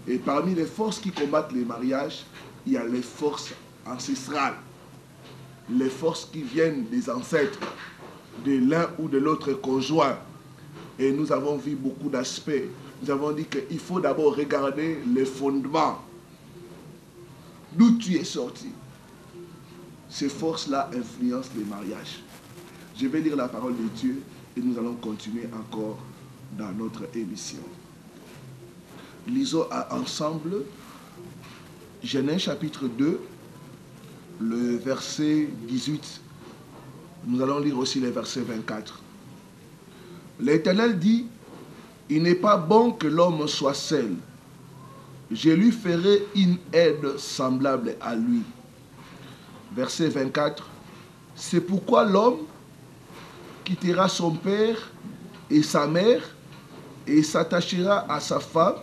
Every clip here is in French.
Et parmi les forces qui combattent les mariages, il y a les forces ancestrales. Les forces qui viennent des ancêtres, de l'un ou de l'autre conjoint. Et nous avons vu beaucoup d'aspects. Nous avons dit qu'il faut d'abord regarder les fondements. D'où tu es sorti. Ces forces-là influencent les mariages. Je vais lire la parole de Dieu et nous allons continuer encore dans notre émission. Lisons ensemble Genèse chapitre 2, le verset 18. Nous allons lire aussi le verset 24. L'Éternel dit, il n'est pas bon que l'homme soit seul. Je lui ferai une aide semblable à lui. Verset 24. C'est pourquoi l'homme quittera son père et sa mère et s'attachera à sa femme.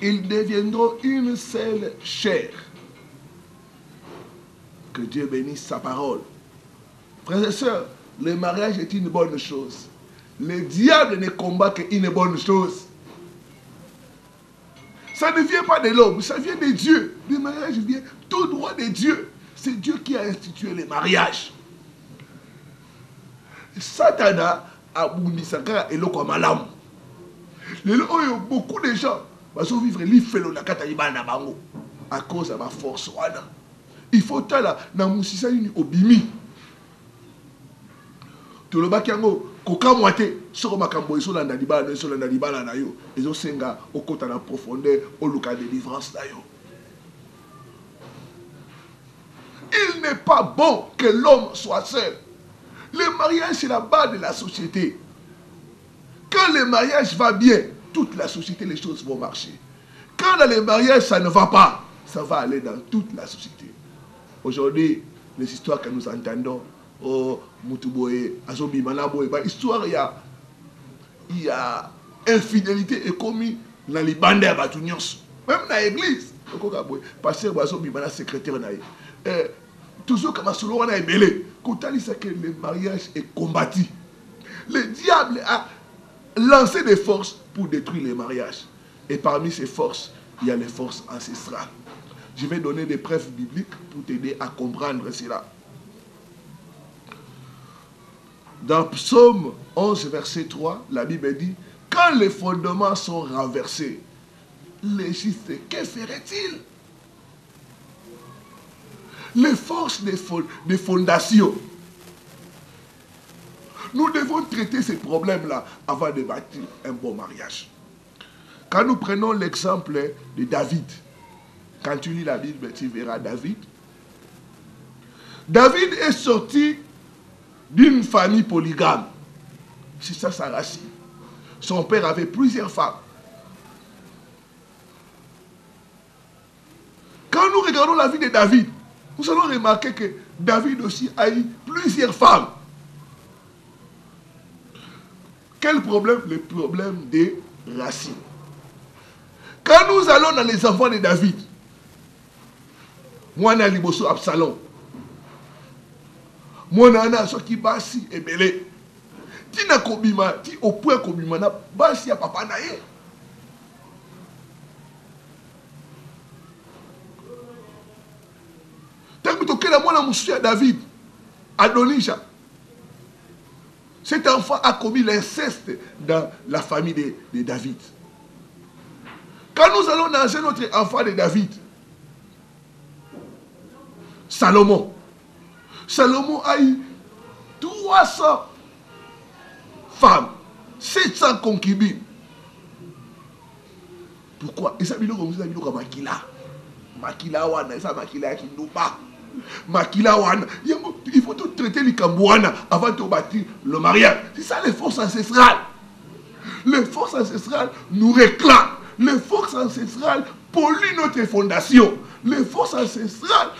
Ils deviendront une seule chair. Que Dieu bénisse sa parole. Frères et sœurs, le mariage est une bonne chose. Le diable ne combat qu'une bonne chose. Ça ne vient pas de l'homme, ça vient de Dieu. Le mariage vient tout droit de Dieu. C'est Dieu qui a institué le mariage. Satana a bundisaka eloko malamu. Beaucoup de gens vont vivre l'ifelo na kata ibana bango à cause de ma force wana. Il faut tala na musisa yini obimi. Tolobaki yango koka moite soko makambo isolanda libala na yo ezosenga okota na profondeur oluka délivrance na yo. Il n'est pas bon que l'homme soit seul. Le mariage, c'est la base de la société. Quand le mariage va bien, toute la société, les choses vont marcher. Quand dans le mariage, ça ne va pas, ça va aller dans toute la société. Aujourd'hui, les histoires que nous entendons, oh, Mutuboye, Azobi, Manaboye, histoire, il y a infidélité et commis dans les bandes à Batunios. Même dans l'église, pasteur Azobi, Mana secrétaire, toujours comme Asolo, on a ébélé. Quand on dit que le mariage est combattu, le diable a lancé des forces pour détruire le mariage. Et parmi ces forces, il y a les forces ancestrales. Je vais donner des preuves bibliques pour t'aider à comprendre cela. Dans Psaume 11, verset 3, la Bible dit, quand les fondements sont renversés, les justes, que ferait-il? Les forces des fondations. Nous devons traiter ces problèmes-là avant de bâtir un bon mariage. Quand nous prenons l'exemple de David, quand tu lis la Bible, tu verras David. David est sorti d'une famille polygame. C'est ça sa racine. Son père avait plusieurs femmes. Quand nous regardons la vie de David, nous allons remarquer que David aussi a eu plusieurs femmes. Quel problème? Le problème des racines. Quand nous allons dans les enfants de David, moi, je suis Absalom. Moi, je suis Basi et Belé. Tu n'as pas au point que Basi a papa naïe. David, Adonija, cet enfant a commis l'inceste dans la famille de David. Quand nous allons nager notre enfant de David, Salomon a eu 300 femmes, 700 concubines. Pourquoi? Et ça, il y a Makila wana, ça Makila qui nous bat. Makila wana. Il faut tout traiter les Kambouana avant de bâtir le mariage. C'est ça les forces ancestrales. Les forces ancestrales nous réclament. Les forces ancestrales polluent notre fondation. Les forces ancestrales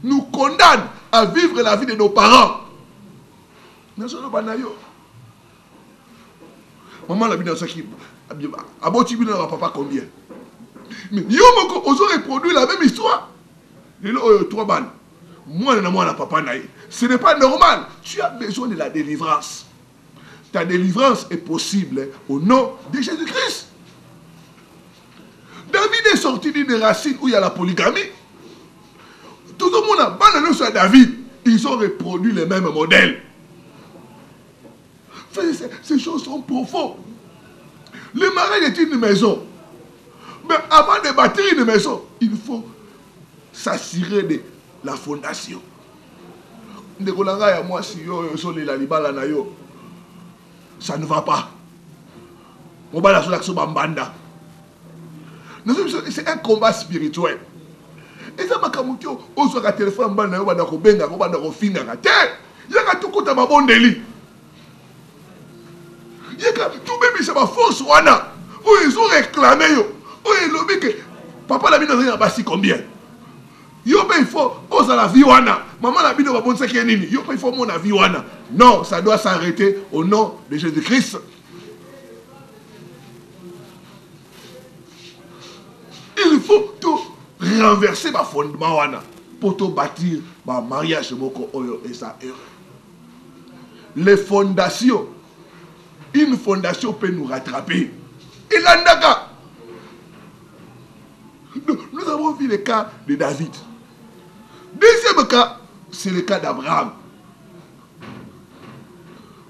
nous condamnent à vivre la vie de nos parents. Maman la vie dans ce qui. Aboti bien papa combien? Mais ils ont reproduit la même histoire. Ce n'est pas normal. Tu as besoin de la délivrance. Ta délivrance est possible au nom de Jésus-Christ. David est sorti d'une racine où il y a la polygamie. Tout le monde a sur David. Ils ont reproduit les mêmes modèles. Ces choses sont profondes. Le mariage est une maison. Mais avant de bâtir une maison, il faut s'assurer de la fondation. Ça ne va pas. C'est un combat spirituel. Et ça m'a dit, on se a téléphone, on force, ils ont réclamé. Papa l'a mis dans un bassi combien? Il faut, la vie, maman l'a mis dans un bon séquenini. Il faut mon avis. Non, ça doit s'arrêter au nom de Jésus-Christ. Il faut tout renverser ma fondement pour tout bâtir ma mariage et ça. Les fondations, une fondation peut nous rattraper. Et là, nous avons vu le cas de David. Deuxième cas, c'est le cas d'Abraham.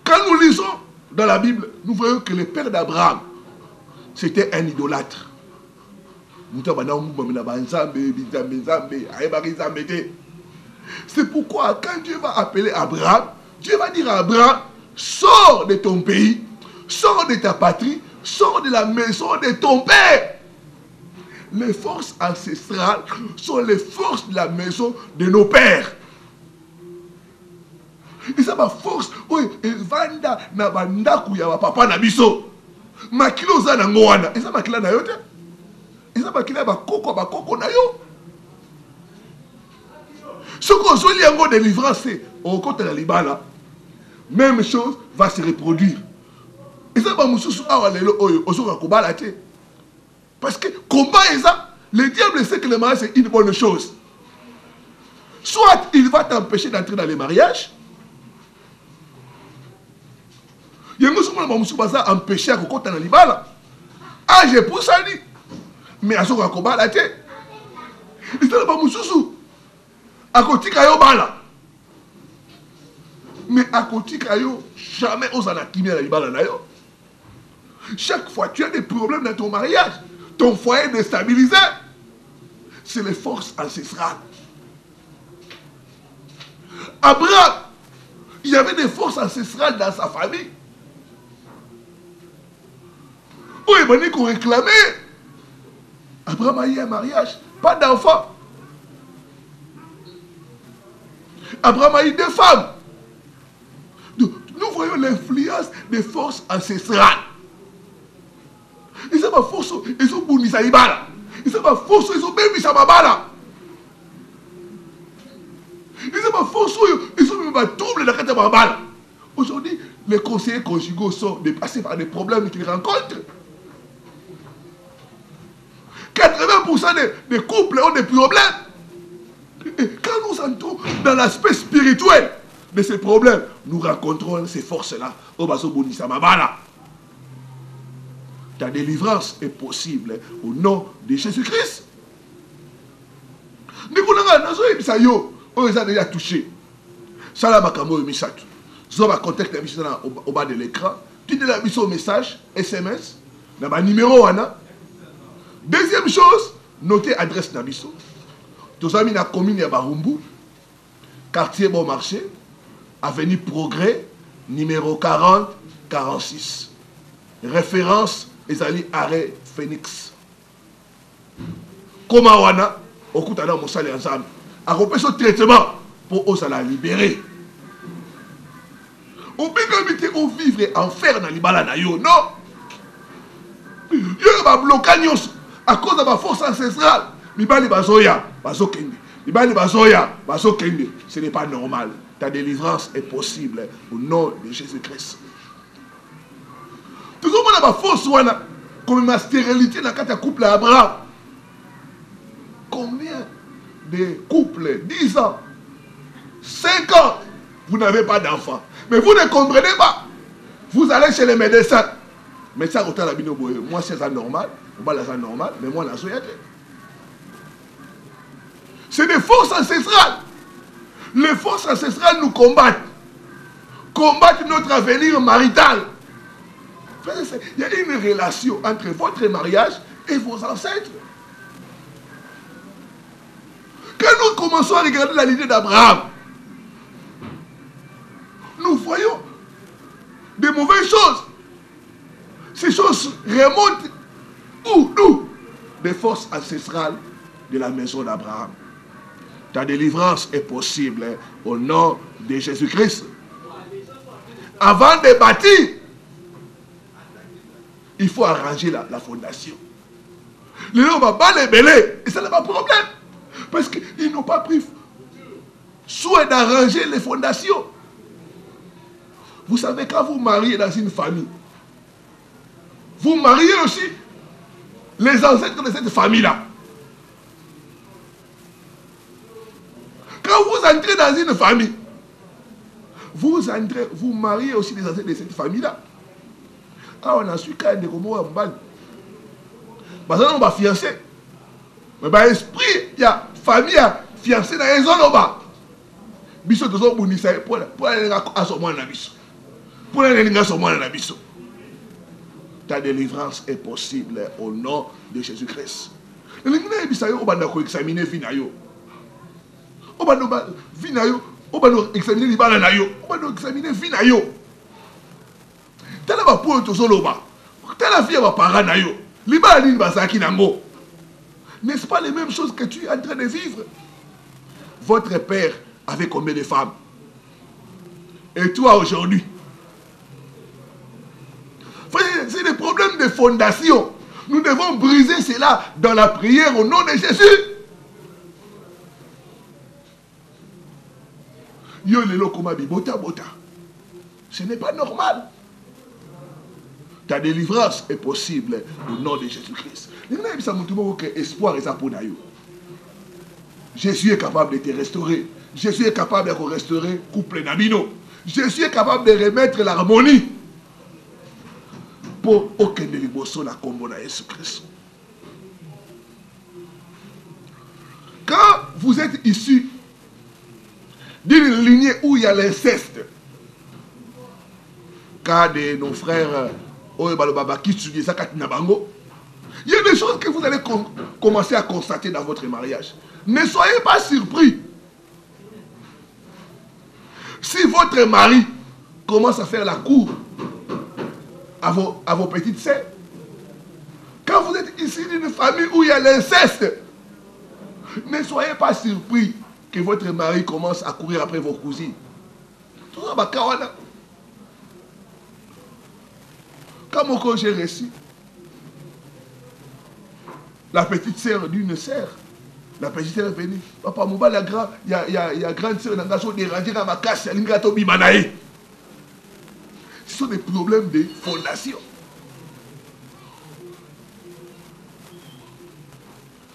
Quand nous lisons dans la Bible, nous voyons que le père d'Abraham, c'était un idolâtre. C'est pourquoi quand Dieu va appeler Abraham, Dieu va dire à Abraham, sors de ton pays, sors de ta patrie, sors de la maison de ton père. Les forces ancestrales sont les forces de la maison de nos pères. Et ça, ma force, oui, et vanda na banda kuya papa na biso. Makilo za na ngoana. Et ça, makila na yote. Et ça, makila ba koko na yo. Ce qu'on soit lié en délivrance, c'est au côté de la libala. Même chose va se reproduire. Et ça, ba mususu awa lelo oyo osoka kobala te. Parce que combat est ça, le diable sait que le mariage c'est une bonne chose. Soit il va t'empêcher d'entrer dans les mariages. Il y a un empêché à côté dans les balles. Ah, j'ai pour ça dit. Mais à ce combat là, il ne pas moussou. À côté kayo bala. Mais à côté kayo, jamais on s'en a kimé à la libala. Chaque fois tu as des problèmes dans ton mariage. Ton foyer déstabilisé, c'est les forces ancestrales. Abraham, il y avait des forces ancestrales dans sa famille. Où il venait qu'on réclamait. Abraham a eu un mariage, pas d'enfant. Abraham a eu deux femmes. Nous voyons l'influence des forces ancestrales. Ils ont ma force, ils ont bouni sa ibala. Ils ont ma force, ils ont béni sa babala. Ils ont ma force, ils ont même ma trouble dans la carte de babala. Aujourd'hui, les conseillers conjugaux sont dépassés par des problèmes qu'ils rencontrent. 80% des couples ont des problèmes. Et quand nous entrons dans l'aspect spirituel de ces problèmes, nous rencontrons ces forces-là. Au baso bouni sa babala. Ta délivrance est possible au nom de Jésus-Christ. Nous avons déjà touché. Ça là, je vais contacter au bas de l'écran. Tu as mis au message, SMS, dans le numéro. Deuxième chose, notez l'adresse Nabiso. Tous amis dans la commune de Barumbu, quartier Bon Marché, avenue Progrès, numéro 40-46. Référence ezali arrêt Phoenix. Comment wana okutana mosali ensemble a repéré ce traitement pour osala libérer. On peut éviter qu'on vivre enfer dans libala na yo, non. Yo ba bloquer nyos à cause de ma force ancestrale. Libali bazoya, bazokende. Libali bazoya, bazokende. Ce n'est pas normal. Ta délivrance est possible au nom de Jésus-Christ. Tout le monde a ma force, comme ma stérilité dans le couple à Abraham. Combien de couples, 10 ans, 5 ans, vous n'avez pas d'enfant. Mais vous ne comprenez pas. Vous allez chez les médecins. Médecin, moi, c'est ça normal. Mais moi, la soyate. C'est des forces ancestrales. Les forces ancestrales nous combattent. Combattent notre avenir marital. Il y a une relation entre votre mariage et vos ancêtres. Quand nous commençons à regarder la lignée d'Abraham, nous voyons des mauvaises choses. Ces choses remontent où? D'où? Des forces ancestrales de la maison d'Abraham. Ta délivrance est possible au nom de Jésus-Christ. Avant de bâtir, il faut arranger la fondation. Les gens ne vont pas les mêler. Et ça n'est pas un problème. Parce qu'ils n'ont pas pris soin d'arranger les fondations. Vous savez, quand vous mariez dans une famille, vous mariez aussi les ancêtres de cette famille-là. Quand vous entrez dans une famille, vous mariez aussi les ancêtres de cette famille-là. Ah, on a su quand même comment on va. Parce que on va fiancer. Mais par esprit, il y a famille fiancée dans les zones là-bas. Biso de son bonissa pour aller à son mois biso. Pour aller à son mois biso. Ta délivrance est possible au nom de Jésus-Christ. Le lingna bisayo obanda ko examiner finayo. Obanda finayo, obanda examiner libala na yo, obanda examiner finayo. Tala ba pour to soloba. Tala vie ba parents na yo. Libala ni basaki nango. N'est-ce pas les mêmes choses que tu es en train de vivre? Votre père avait combien de femmes? Et toi aujourd'hui? C'est des problèmes de fondation. Nous devons briser cela dans la prière au nom de Jésus. Yo lelo komabi bota bota. Ce n'est pas normal. Ta délivrance est possible au nom de Jésus-Christ. Espoir est pour nous. Jésus est capable de te restaurer. Jésus est capable de restaurer le couple d'Abino. Jésus est capable de remettre l'harmonie pour aucun de l'émotion la combo de Jésus-Christ. Quand vous êtes issu d'une lignée où il y a l'inceste, cas de nos frères, il y a des choses que vous allez commencer à constater dans votre mariage. Ne soyez pas surpris. Si votre mari commence à faire la cour à vos petites sœurs, quand vous êtes ici d'une famille où il y a l'inceste, ne soyez pas surpris que votre mari commence à courir après vos cousines. Tout ça va kawana. Quand j'ai reçu la petite sœur d'une sœur, la petite sœur est venue. Papa, mon bal, il y a grande sœur dans la zone dérangée dans ma casse, il y a un bimanaï. Ce sont des problèmes de fondation.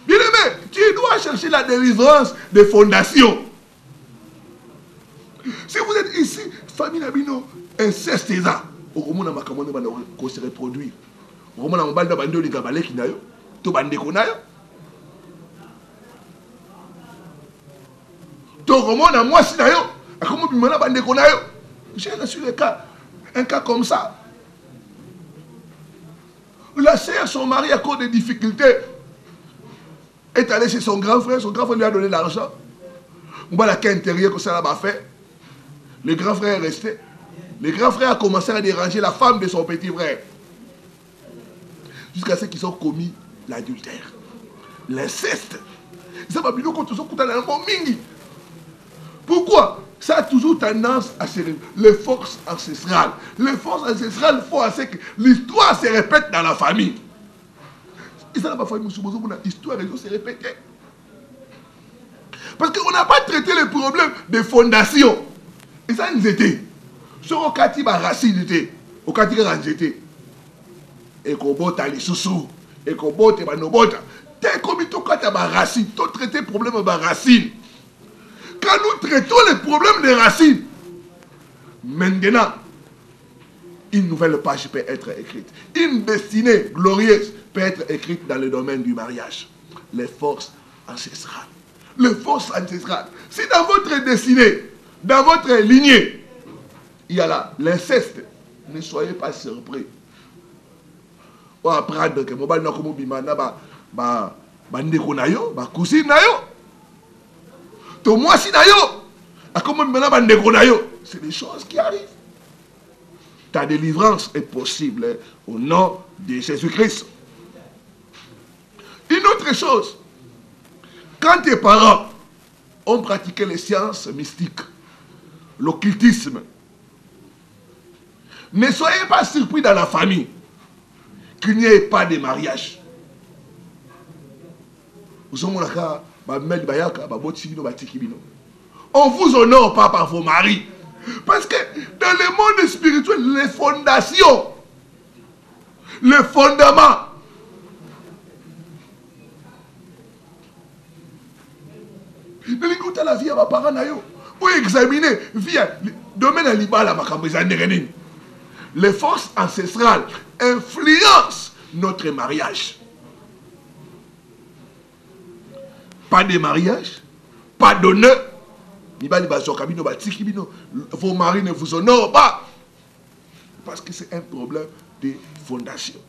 Bien aimé, tu dois chercher la délivrance des fondations. Si vous êtes ici, famille Nabino, inceste ça. Au moment où se reproduire. Au moment où on va bande les gabalets qui n'aillent, tout bande qu'on aille. Tout le monde a moi si d'ailleurs, à comment on va bande qu'on aille. J'ai reçu un cas comme ça. La sœur, son mari, à cause des difficultés, est allé chez son grand frère lui a donné l'argent. On va la cas intérieure que ça l'a fait. Le grand frère est resté. Le grand frère a commencé à déranger la femme de son petit frère. Jusqu'à ce qu'ils ont commis l'adultère. L'inceste. Pourquoi? Ça a toujours tendance à se répéter. Les forces ancestrales. Les forces ancestrales font à ce que l'histoire se répète dans la famille. Et ça n'a pas fait l'histoire se répéter. Parce qu'on n'a pas traité le problème des fondations. Et ça nous était. Sur le cas de racine, au cas de racine, et qu'on botte à l'issoussou, et qu'on botte à nos bottes, tel comme il cas de racine, tout traiter le problème de racine. Quand nous traitons les problèmes des racines, maintenant, une nouvelle page peut être écrite. Une destinée glorieuse peut être écrite dans le domaine du mariage. Les forces ancestrales. Les forces ancestrales. Si dans votre destinée, dans votre lignée, il y a l'inceste, ne soyez pas surpris. On va apprendre que mon bal comme bimana ndeko na yo, cousine na yo. To moi si na yo. A comme bimana ndeko na yo. C'est des choses qui arrivent. Ta délivrance est possible au nom de Jésus-Christ. Une autre chose, quand tes parents ont pratiqué les sciences mystiques, l'occultisme, ne soyez pas surpris dans la famille qu'il n'y ait pas de mariage. On vous honore pas par vos maris. Parce que dans le monde spirituel, les fondations, les fondements, la vie à ma parent, ou examiner via domaine animal à ma campagne. Les forces ancestrales influencent notre mariage. Pas de mariage, pas d'honneur. Vos maris ne vous honorent pas. Parce que c'est un problème de fondation.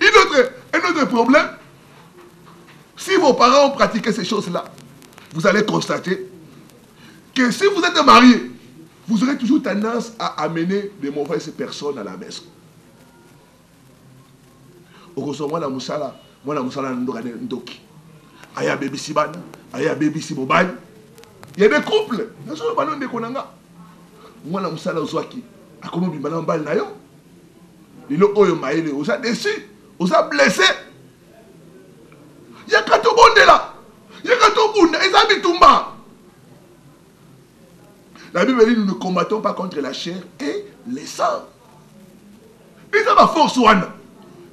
Un autre problème, si vos parents ont pratiqué ces choses-là, vous allez constater que si vous êtes marié, vous aurez toujours tendance à amener de mauvaises personnes à la maison. Heureusement, moi, il y a bébé Sibana, il y a bébé Sibobani. Il y a des couples. Moi, je suis Ozwaki. A comment bimana mbal na yo? Lilo oyo maele, osa déçu, osa blessé. Il y a kato bonde là. Il y a kato bunda, ils habitent Tumba. La Bible dit nous ne combattons pas contre la chair et les sangs. Ils ont la force ouana.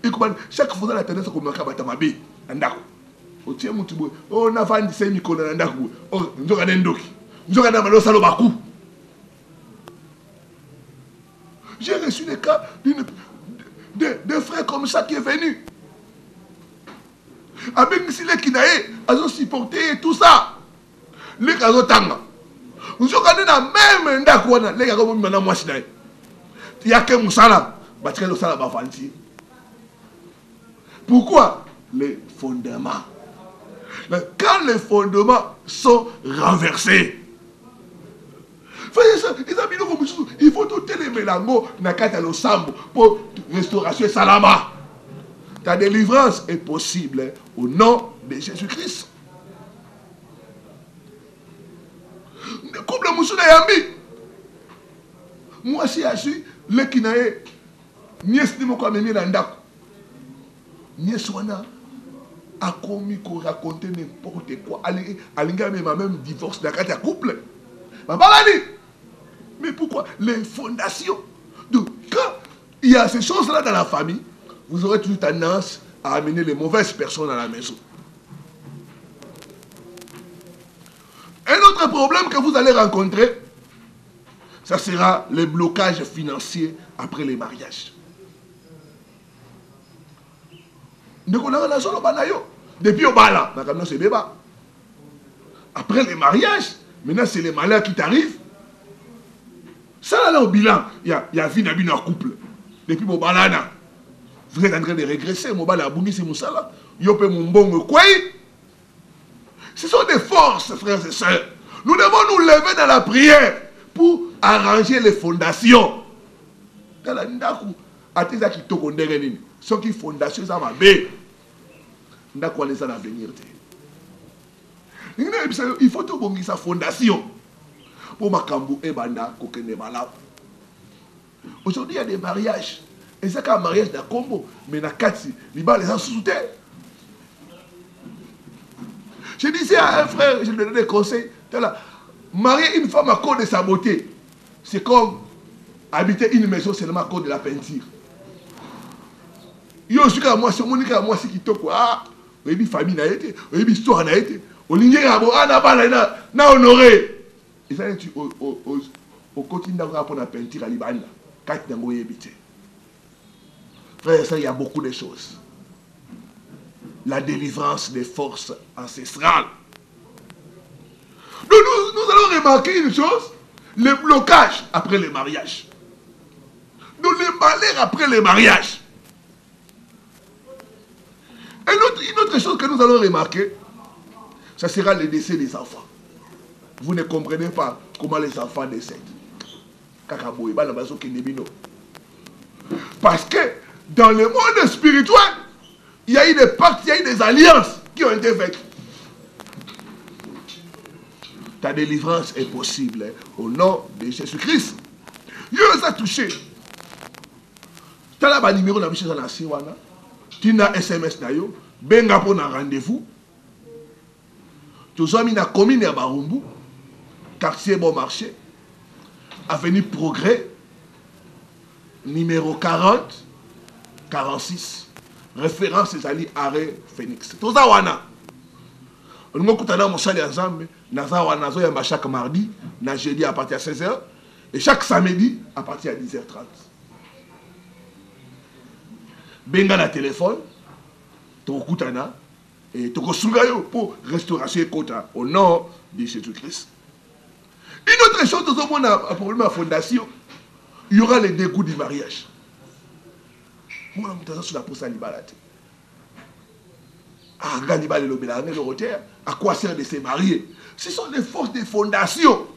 Et comment chaque fois la tendance comme kabata mabe andako. Otie mutu boy. Oh na vandi se mikolo na ndako. Oh nzoka nendoki. Nzoka na malo salo baku. J'ai reçu des cas de frères comme ça qui est venu. Avec les Kinaé, ils ont supporté tout ça. Les Kazotanga. Nous avons gagné dans même Ndakwana. Les gars, comme maintenant, moi, il y a que Moussala. Battre le Sala Bafanti. Pourquoi? Les fondements. Quand les fondements sont renversés, il faut tout les mélango nakata lo sambo pour restauration salama. Ta délivrance est possible au nom de Jésus-Christ. Couple Moussuna Yambi. Moi, si je suis le Kinae, nièce de mon commis d'Andako. Nièce Wana a commis qu'on racontait n'importe quoi. Alinga même divorce dans le couple. Mais pourquoi? Les fondations. Donc, quand il y a ces choses-là dans la famille, vous aurez toujours tendance à amener les mauvaises personnes à la maison. Un autre problème que vous allez rencontrer, ça sera les blocages financiers après les mariages. Depuis au bala, après les mariages, maintenant c'est les malheurs qui t'arrivent. Ça là au bilan, il y a vie d'un couple. Depuis au balana, vous êtes en train de régresser. Mon bala boumi c'est moussala. Yope mon bon quoi. Ce sont des forces, frères et sœurs. Nous devons nous lever dans la prière pour arranger les fondations. Dans la ndaku, ateza qui toko ndengenini. Ce qui fondation ça va bien. Ndaku les à l'avenir. Il faut tout bongi sa fondation. Pour makambu et banda kokene malab. Aujourd'hui il y a des mariages. Et c'est qu'un mariage d'un combo, mais na kati, les balles les gens sous terre. Je disais à un frère, je lui donnais des conseils. Marier une femme à cause de sa beauté, c'est comme habiter une maison seulement à cause de la peinture. Yo, je suis à moi, c'est mon à moi, c'est qui toque. Ah, oui, famille n'a été, oui, histoire n'a été. Au ligne na honoré. Et ça, tu au quotidien pour la peinture à l'Ibanda. Quand tu as habité. Frère, ça, il y a beaucoup de choses. la délivrance des forces ancestrales. Donc nous allons remarquer une chose, le blocage après le mariage. Donc le malheur après le mariage. Et une autre chose que nous allons remarquer, ça sera le décès des enfants. Vous ne comprenez pas comment les enfants décèdent. Parce que dans le monde spirituel, il y a eu des pactes, il y a eu des alliances qui ont été faites. Ta délivrance est possible au nom de Jésus-Christ. Dieu les a touchés. Tu as le numéro de la mission dans la Siwana. Tu as SMS nayo. Benga pour un rendez-vous. Tu as mis la commune à Barumbu. Quartier Bon Marché. Avenue Progrès. Numéro 40. 46. Référence les alliés arrêt Phoenix. Tout ça wana. Nous avons ensemble. Chaque mardi, jeudi à partir de 16h et chaque samedi à partir de 10h30. Benga la téléphone, Tokutana et Tokosungayo pour restauration Kota au nom de Jésus-Christ. Une autre chose, nous avons un problème à la fondation, il y aura les dégoûts du mariage. Moi, je suis sur la poste à Libalate. À quoi sert de se marier? Ce sont les forces de fondation.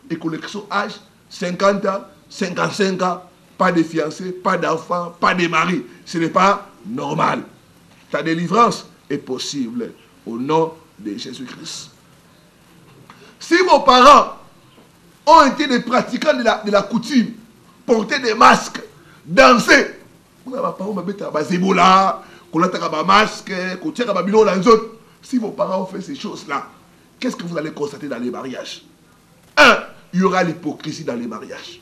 Et collection âge, 50 ans, 55 ans, pas de fiancés, pas d'enfants, pas de mari. Ce n'est pas normal. Ta délivrance est possible au nom de Jésus-Christ. Si vos parents ont été des pratiquants de la coutume, porter des masques, danser, vous n'avez pas si vos parents ont fait ces choses-là, qu'est-ce que vous allez constater dans les mariages? Un, il y aura l'hypocrisie dans les mariages.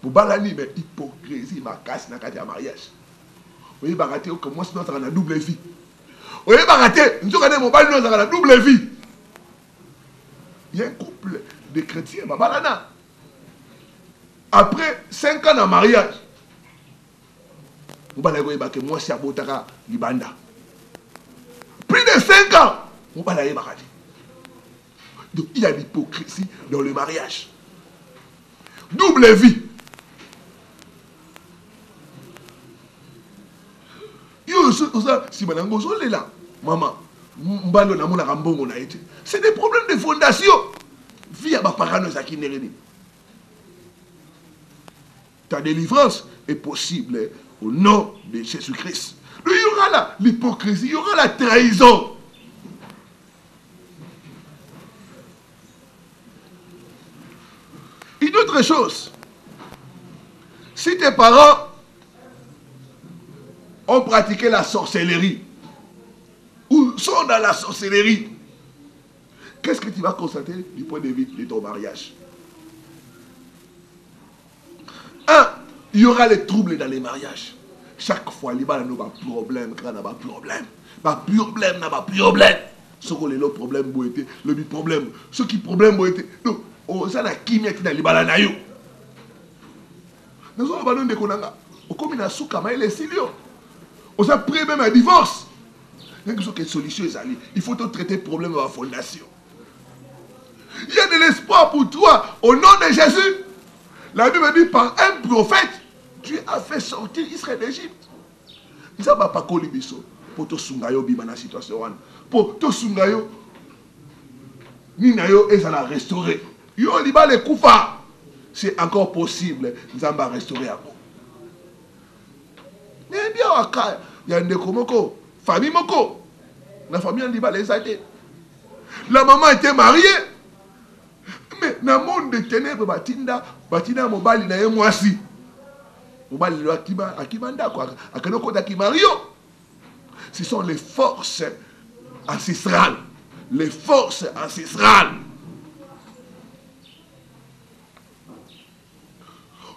Pour balani, mais hypocrisie, ma casse, n'a qu'à dire mariage. Vous voyez, baraté, que moi, sinon, ça a une double vie. Vous voyez, baraté, nous avons mon bal, nous avons une double vie. Il y a un couple de chrétiens, ma balana. Après 5 ans de mariage, vous allez voir que moi, c'est à Botara, Libanda. Plus de 5 ans, on va aller marier. Donc il y a l'hypocrisie dans le mariage. Double vie. Si madame est là, maman, c'est des problèmes de fondation. Vie à ma parano qui n'est rien. Ta délivrance est possible au nom de Jésus-Christ. Il y aura l'hypocrisie, il y aura la trahison. Une autre chose, si tes parents ont pratiqué la sorcellerie, ou sont dans la sorcellerie, qu'est-ce que tu vas constater du point de vue de ton mariage? Un, il y aura les troubles dans les mariages. Chaque fois, il y a un problème, il y a un problème. Ce qui est le problème, le problème. Ce qui est le problème, donc, ça n'a qui mis dans les balanayo. Nous avons abandonné des konanga. Au comme il a souka, mais il est silio. On a pris même un divorce. Il y a une solution, il faut traiter le problème à la fondation. Il y a de l'espoir pour toi, au nom de Jésus. La Bible dit, par un prophète, Dieu a fait sortir Israël d'Égypte. Il ne va pas coller pour te sungayo bima na situation. Pour te sungayo, ninayo et ça l'a restauré. Yo liba le koufa. C'est encore possible. Nous allons restaurer à vous. Mais bien, il y a des komoko, famille moko. La famille en liba les aidés. La maman était mariée. Mais dans le monde de ténèbres, batina mobali na ye mwasi. Mobali lo akibanda kwa akanoko dakimario. Ce sont les forces ancestrales. Les forces ancestrales.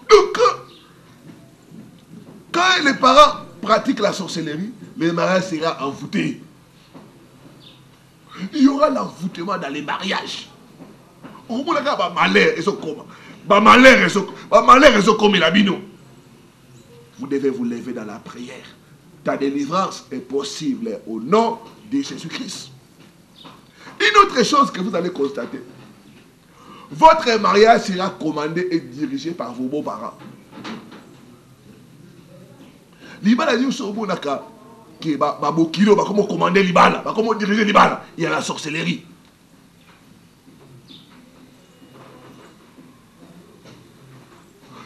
Donc, quand les parents pratiquent la sorcellerie, le mariage sera envoûté. Il y aura l'envoûtement dans les mariages. Vous devez vous lever dans la prière. Ta délivrance est possible au nom de Jésus-Christ. Une autre chose que vous allez constater, votre mariage sera commandé et dirigé par vos beaux-parents. Libala dit Sobonaka que Babokilo va comment commander Libala, va comment diriger Libala. Il y a la sorcellerie.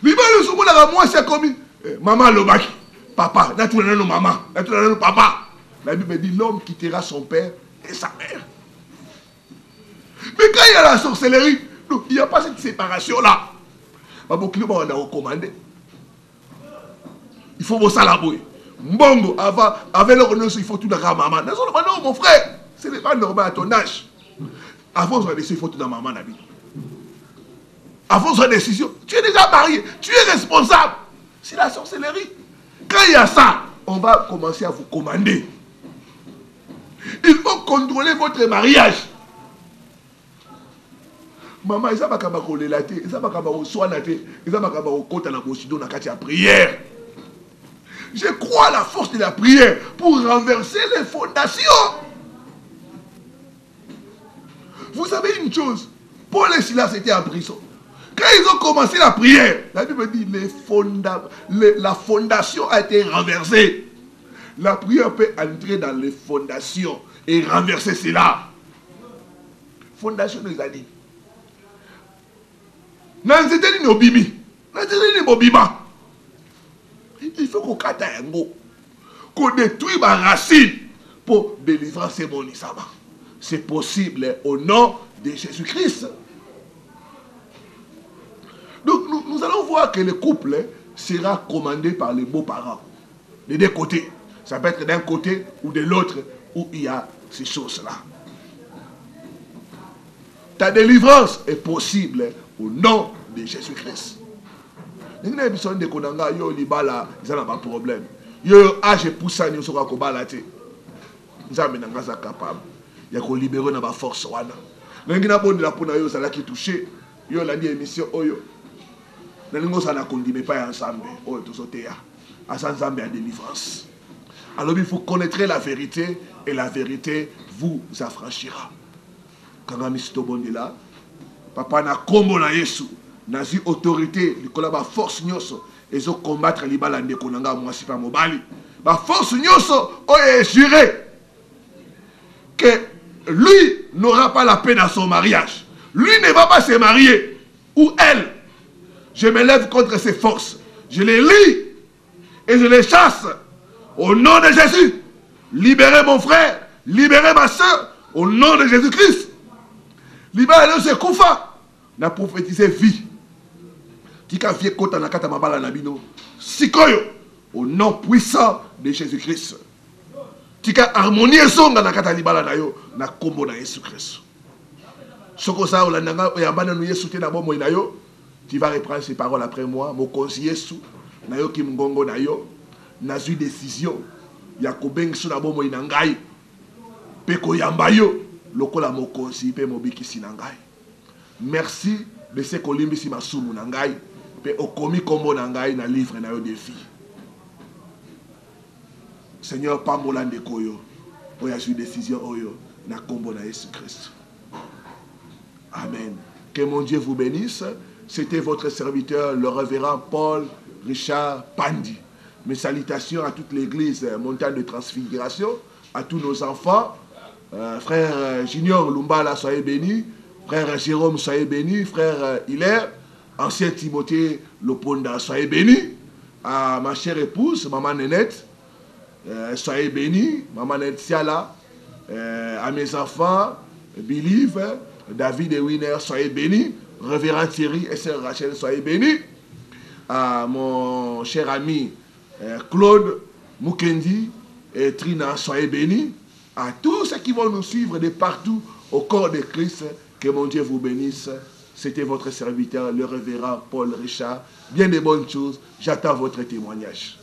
Libala Sobonaka, moi c'est comme maman Lobaki, papa, naturellement maman, naturellement papa. La Bible dit l'homme quittera son père et sa mère. Mais quand il y a la sorcellerie, il n'y a pas cette séparation-là. Babokilo va recommander. Il faut bosser la bouille. Mbongo, avec le il faut tout dans la maman. Non, mon frère, ce n'est pas normal à ton âge. Avant son décision, il faut tout dans la maman. Avant son décision, tu es déjà marié, tu es responsable. C'est la sorcellerie. Quand il y a ça, on va commencer à vous commander. Il faut contrôler votre mariage. Maman, il va pas coller la tête, il va pas soigner la tête, il va pas côté la position dans la prière. Je crois à la force de la prière pour renverser les fondations. Vous savez une chose, Paul et Silas étaient en prison. Quand ils ont commencé la prière, la Bible dit la fondation a été renversée. La prière peut entrer dans les fondations et renverser cela. Fondation nous a dit. Il faut qu'on kata un mot, qu'on détruise ma racine pour délivrer ces monisama. C'est possible au nom de Jésus-Christ. Donc nous allons voir que le couple sera commandé par les beaux-parents. Des deux côtés. Ça peut être d'un côté ou de l'autre où il y a ces choses-là. Ta délivrance est possible au nom de Jésus-Christ. Il y a besoin de konanga yo libala, ils n'ont pas de problème. Yo âge poussa ni soka ko balate. Nzambe nanga za capable. Ya ko libérer na ba force wana. Lengi na bonde la pona yo sala ki toucher. Yo la di émission oyo. Na lingo sana kondime pas ensemble. Oyo to sotea. Asa nzambe a délivrance. Alors il faut connaître la vérité et la vérité vous affranchira. Quand misto bonde là, papa na kombo na Yesu. Nazi autorité, Nicolas ba force nyoso, et ont combattre les balles de Konanga, moi c'est pas mobali. Ba force nyoso, est juré que lui n'aura pas la peine à son mariage. Lui ne va pas se marier, ou elle. Je me lève contre ces forces. Je les lis et je les chasse au nom de Jésus. Libérez mon frère, libérez ma soeur au nom de Jésus-Christ. Libérez-le, c'est Koufa. N'a prophétisé vie. Tika vie kota na kata mabala na bino. Sikoyo au nom puissant de Jésus-Christ. Tika harmonie songa na kata libala na yo na kombo na Jésus-Christ. Soko sa olandanga oyambana no Yesu te na bomo na yo. Tu vas reprendre ces paroles après moi. Mon conseiller Yesu na yo ki mngongo na yo na zu décision ya kobengiso na bomo na ngai. Pe ko yamba yo lokola mo conseiller pe mobikisi na ngai. Merci de ce kolimbisi masumu na ngai. Pe okomi kombo na ngai na livre na yo défi. Seigneur pambola ndeko yo oya su décision oyo na kombo na Jésus-Christ. Amen. Que mon Dieu vous bénisse. C'était votre serviteur le révérend Paul Richard Pandi. Mes salutations à toute l'église Montagne de Transfiguration, à tous nos enfants. Frère Junior Lumbala, soyez bénis. Frère Jérôme, soyez bénis. Frère Hilaire, ancien Timothée Loponda, soyez bénis. À ma chère épouse, maman Nénette, soyez bénis. Maman Nénette Siala, à mes enfants, Believe, David et Winner, soyez bénis. Révérend Thierry et sœur Rachel, soyez bénis. À mon cher ami Claude Mukendi et Trina, soyez bénis. À tous ceux qui vont nous suivre de partout au corps de Christ, que mon Dieu vous bénisse. C'était votre serviteur, le révérend Paul Richard. Bien de bonnes choses. J'attends votre témoignage.